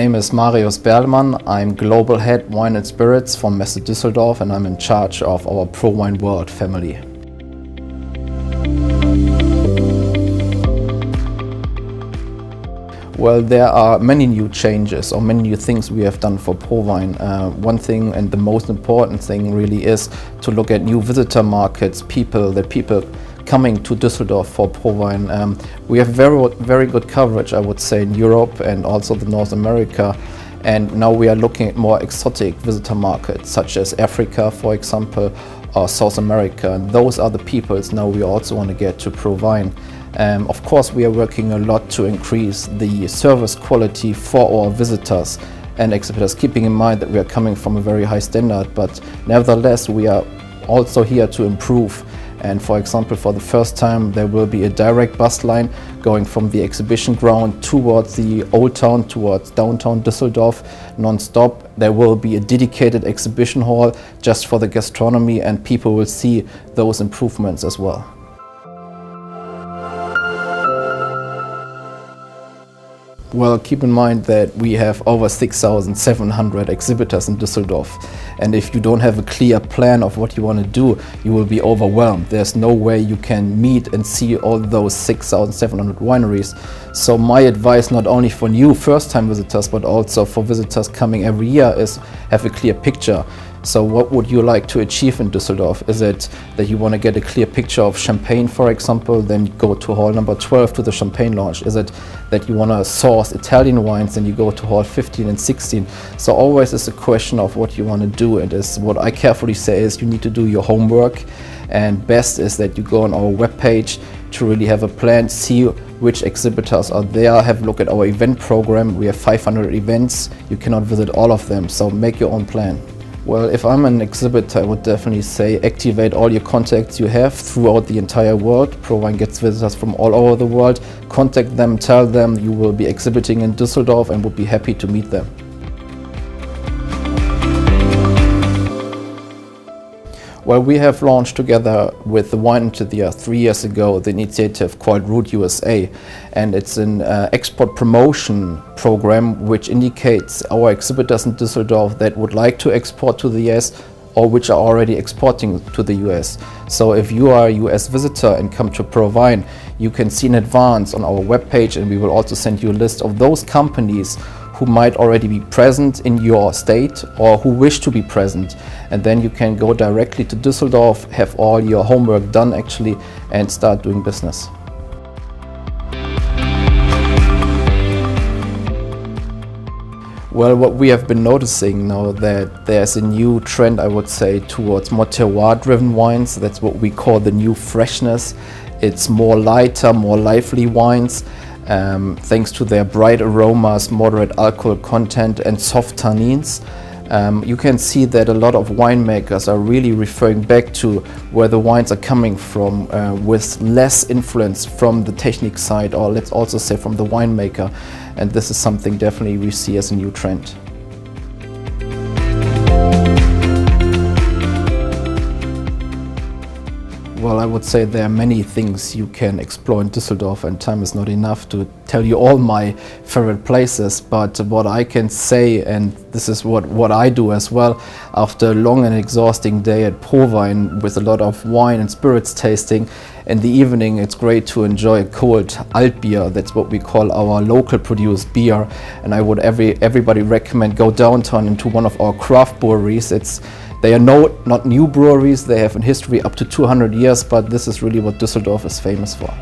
name is Marius Berlemann. I'm Global Head Wine and Spirits from Messe Dusseldorf, and I'm in charge of our Prowein World family. Well, there are many new changes or many new things we have done for Prowein. One thing, and the most important thing really, is to look at new visitor markets, people coming to Dusseldorf for Prowein. We have very good coverage, I would say, in Europe and also the North America. And now we are looking at more exotic visitor markets, such as Africa, for example, or South America. And those are the peoples now we also want to get to Prowein. Of course, we are working a lot to increase the service quality for our visitors and exhibitors, keeping in mind that we are coming from a very high standard, but nevertheless we are also here to improve. And for example, for the first time there will be a direct bus line going from the exhibition ground towards the old town, towards downtown Dusseldorf, non-stop. There will be a dedicated exhibition hall just for the gastronomy, and people will see those improvements as well. Well, keep in mind that we have over 6,700 exhibitors in Dusseldorf, and if you don't have a clear plan of what you want to do, you will be overwhelmed. There's no way you can meet and see all those 6,700 wineries. So my advice, not only for new first-time visitors but also for visitors coming every year, is have a clear picture. So what would you like to achieve in Dusseldorf? Is it that you want to get a clear picture of champagne, for example, then you go to hall number 12 to the champagne launch? Is it that you want to source Italian wines, then you go to hall 15 and 16? So always is a question of what you want to do, and is what I carefully say is you need to do your homework, and best is that you go on our webpage to really have a plan, see which exhibitors are there, have a look at our event program. We have 500 events, you cannot visit all of them, so make your own plan. Well, if I'm an exhibitor, I would definitely say activate all your contacts you have throughout the entire world. Prowein gets visitors from all over the world. Contact them, tell them you will be exhibiting in Dusseldorf, and would be happy to meet them. Well, we have launched together with the Wine Enthusiast 3 years ago the initiative called Route USA, and it's an export promotion program which indicates our exhibitors in Dusseldorf that would like to export to the US or which are already exporting to the US. So if you are a US visitor and come to Prowein, you can see in advance on our webpage, and we will also send you a list of those companies who might already be present in your state or who wish to be present, and then you can go directly to Dusseldorf, have all your homework done actually, and start doing business. Well, what we have been noticing now, that there's a new trend, I would say, towards more terroir-driven wines. That's what we call the new freshness. It's more lighter, more lively wines. Thanks to their bright aromas, moderate alcohol content and soft tannins. You can see that a lot of winemakers are really referring back to where the wines are coming from, with less influence from the technique side, or let's also say from the winemaker. And this is something definitely we see as a new trend. Well, I would say there are many things you can explore in Dusseldorf, and time is not enough to tell you all my favorite places, but what I can say, and this is what I do as well, after a long and exhausting day at Prowein with a lot of wine and spirits tasting, in the evening it's great to enjoy a cold Altbier. That's what we call our local produced beer, and I would everybody recommend go downtown into one of our craft breweries. They are not new breweries, they have a history up to 200 years, but this is really what Dusseldorf is famous for.